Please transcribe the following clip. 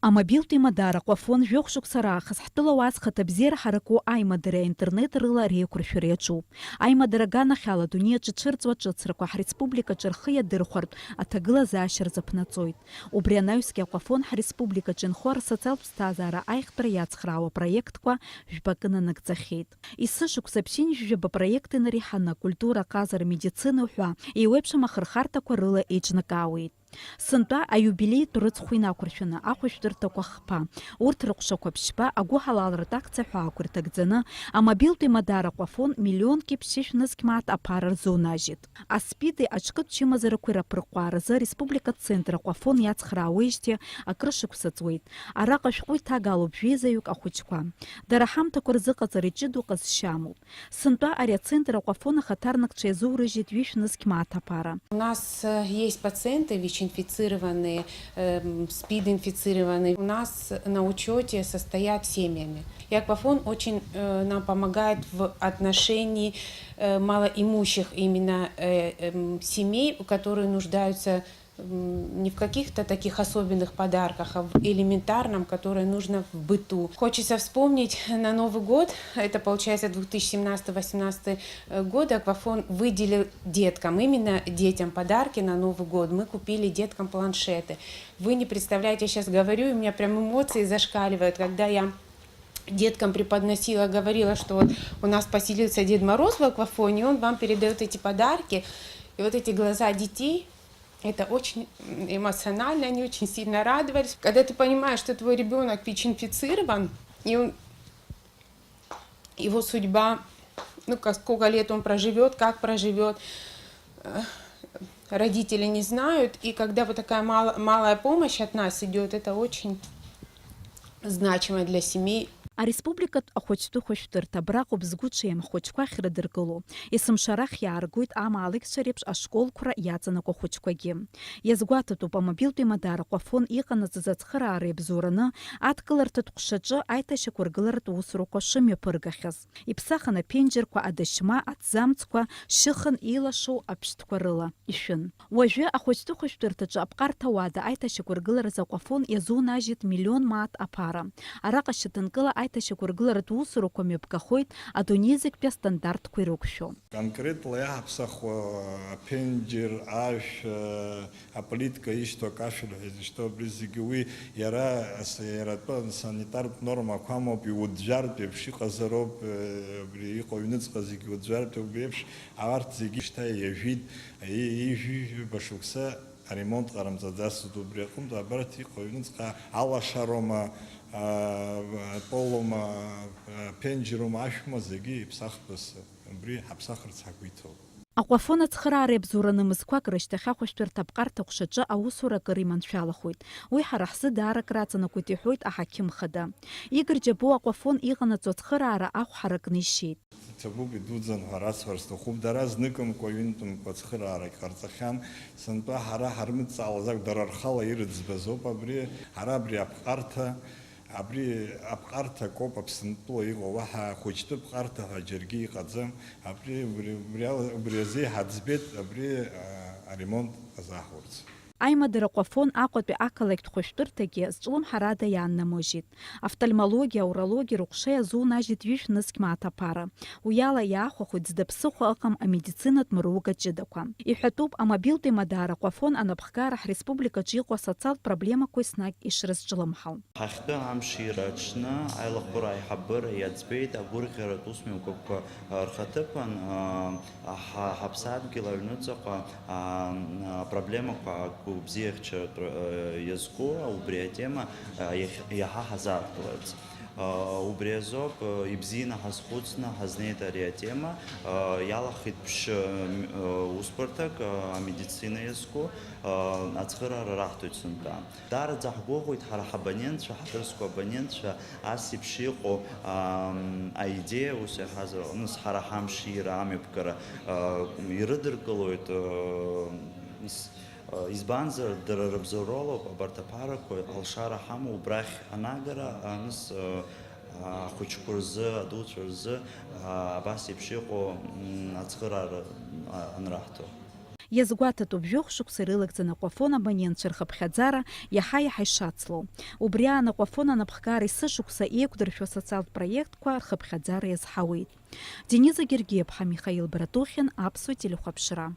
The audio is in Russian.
Амобилтә имадара ҟәафон жәохә шықәса раахыс ҳтәылауазхата бзиара ҳараку аимадара аинтернет рыла реиқәыршәара иаҿуп. Аимадара аганахьала адунеи аҿы ҽырҵуа ҿыцрақәа ҳреспубликаҿы рхы иадырхәартә аҭагылазаашьа рзыԥнаҵоит. Убри анаҩсгьы аҟәафон ҳреспубликаҿы инхо арсоциалтә ԥсҭазаара аихтәара иацхраауа проектқәа жәпакы нанагӡахьеит. Есышықәса ԥсьынжәжәаба проекти нареиҳаны акультура, аҟазара, амедицина ҳәа еиуеиԥшым ахырхарҭақәа рыла еиҿнакаауеит. Сынтәа аиубилеитә рыцхә инақәыршәаны ахәышәтәырҭақәа хԥа, урҭ рҟәшақәа ԥшьба агәыҳалалратә акциақәа ирҭагӡаны амобилтә имадара ҟәафон миллионки ԥшьышә-нызқь мааҭ аԥара рзунажьит. Аспиди аҿкытә чымазарақәа ираԥырҟҟааразы ареспубликатә центр аҟәафон иацхраауеижьҭеи акрышықәса ҵуеит. Араҟа шәҟәы иҭагалоуп жәеизаҩык ахәыҷқәа. Дара ҳамҭақәа рзыҟаҵара иҷыдоу ҟазшьа амоуп. Сынтәа ари ацентр аҟәафон ахаҭарнакцәа иазурыжьит ҩышә-нызқь мааҭ аԥара. У нас есть пациенты ВИЧ-инфицированные, СПИД-инфицированные. У нас на учете состоят семьями. И Аквафон очень нам помогает в отношении малоимущих именно семей, которые нуждаются не в каких-то таких особенных подарках, а в элементарном, которое нужно в быту. Хочется вспомнить на Новый год, это получается 2017-2018 год, Аквафон выделил деткам, именно детям подарки на Новый год. Мы купили деткам планшеты. Вы не представляете, я сейчас говорю, и у меня прям эмоции зашкаливают, когда я деткам преподносила, говорила, что вот у нас поселился Дед Мороз в Аквафоне, он вам передает эти подарки. И вот эти глаза детей, это очень эмоционально, они очень сильно радовались. Когда ты понимаешь, что твой ребенок ВИЧ-инфицирован, и его судьба, сколько лет он проживет, как проживет, родители не знают. И когда вот такая малая помощь от нас идет, это очень значимо для семей. Ареспубликатә ахәыҷтәы хәышәтәырҭа абраҟоуп згәы ҽеимхо ахәыҷқәа ахьрыдыркыло. Есымшарах иааргоит амаалықьцәа реиԥш ашколқәа иаҵанакуа ахәыҷқәагьы. Иазгәаҭатәуп амобилтә имадара ҟәафон иҟанаҵаз ацхыраара иабзоураны адкыларҭатә ҟәшаҿы аиҭашьақәа ргыларатә усурақәа шымҩаԥыргахьаз. Иԥсахын аԥенџьырқәа, адашьма, аҭӡамцқәа шьыхын иилашоу аԥштәқәа рыла ишәын. Уажәы ахәыҷтәы хәышәтәырҭаҿы апҟарҭ ауада аиҭашьақәа ргыларазы аҟәафон иазунажьит миллион мааҭ аԥара. Араҟа шьаҭанкыла аиҭашьақәа ргыларатә усурақәа мҩаԥгахоит адунеи зегьтәи астандартқәа ирықәшәо. Конкретно иаҳԥсахуа аԥенџьыр, ашә, аплитка ишьҭоу акашәыр ҳәа изышьҭоу абри зегьы уи иара санитартә нормақәа амоуп, иуӡәӡәартә еиԥш иҟазароуп, абри иҟоу аҩныҵҟа зегьы иуӡәӡәартә убри еиԥш арҭ зегьы шьҭа иажәит, ижәижәба шықәса аремонт ҟарымҵаӡацызт убри аҟнытә абарҭ иҟоу аҩныҵҟа алашароума, полума, пенџьырума, ашәма зегьы иԥсахтәыз убри ҳаԥсахырц ҳагәиҭоуп. Аҟәафон ацхыраара иабзоураны мызқәак рышьҭахь ахәышәтәырҭа апҟарҭ аҟәшаҿы аусура акыр иманшәалахоит. Уи ҳара ҳзы даара краҵанакуеит иҳәоит аҳақьым хада. Игор Џьабоу аҟәафон иҟанаҵо ацхыраара ахә ҳаракны ишьит. Ҭабук идуӡӡан ҳәа расҳәар сҭахуп, дара зныкымкәа, ҩынтәымкәа ацхыраара иҟарҵахьан. Сынтәа ҳара ҳармыдҵаалаз акә дара рхала ирыӡбазоуп абри, ҳара абри апҟарҭа абри апҟарҭа коуп Аԥсынтәыла иҟоу, уаҳа хәыҷтәы ԥҟарҭа ҳәа џьаргьы иҟаӡам. Убри азы иҳаӡбеит абри аремонт азааҳурц. Аимадара ҟәафон Аҟәатәи ақалақьтә хәышәтәырҭагьы зҿлымҳарада иааннамыжьит. Офтальмологиа, аурологиа рыҟәша иазунажьит ҩышә-нызқь мааҭ аԥара. Уи ала иаахәахоит зда-ԥсыхәа ыҟам амедицинатә мыруга ҷыдақәа. Иҳәатәуп амобилтә имадара ҟәафон анапхгара ҳреспубликаҿы иҟоу асоциалтә проблемақәа еснагь ишрызҿлымҳау. Ҳахьтәы амшира аҽны аилахәыра аиҳабыра иаӡбеит агәырӷьаратә усмҩақәақәа рхаҭыԥан ҳаԥсадгьыл аҩныҵҟа апроблемақәа бзиахьчаратә иазку убри атема иаҳа ҳазаарԥыларц. Убри азоуп ибзианы ҳазхәыцны ҳазнеит ари атема, иалахеит ԥшьы усбарҭак амедицина иазку ацхыраара раҳҭоит сынтәа. Даараӡа ҳгәыӷуеит ҳара ҳабонентцәа, ҳаҭырсқәа абонентцәа ас еиԥш иҟоу аидеиа ус иаҳазар аҟнытә ҳара ҳамшира, амҩаԥгара ирыдыркылоит. Избанзар дара рыбзоуролоуп абарҭ аԥарақәа алшара ҳамоу убрахь анагара аныс ахәыҷқәа рзы, адуцәа рзы абас еиԥш иҟоу ацхыраара анраҳҭо. Иазгәаҭатәуп жәохә шықәса ирылагӡаны акәафон абонентцәа рхыԥхьаӡара иаҳа-иаҳа ишацло. Убри аан акәафон анапхгара есышықәса еиқәдыршәо асоциалтә проектқәа рхыԥхьаӡара иазҳауеит. Дениза Гергиев-ԥҳа, Михаил Братухин, Аԥсуа телехәаԥшра.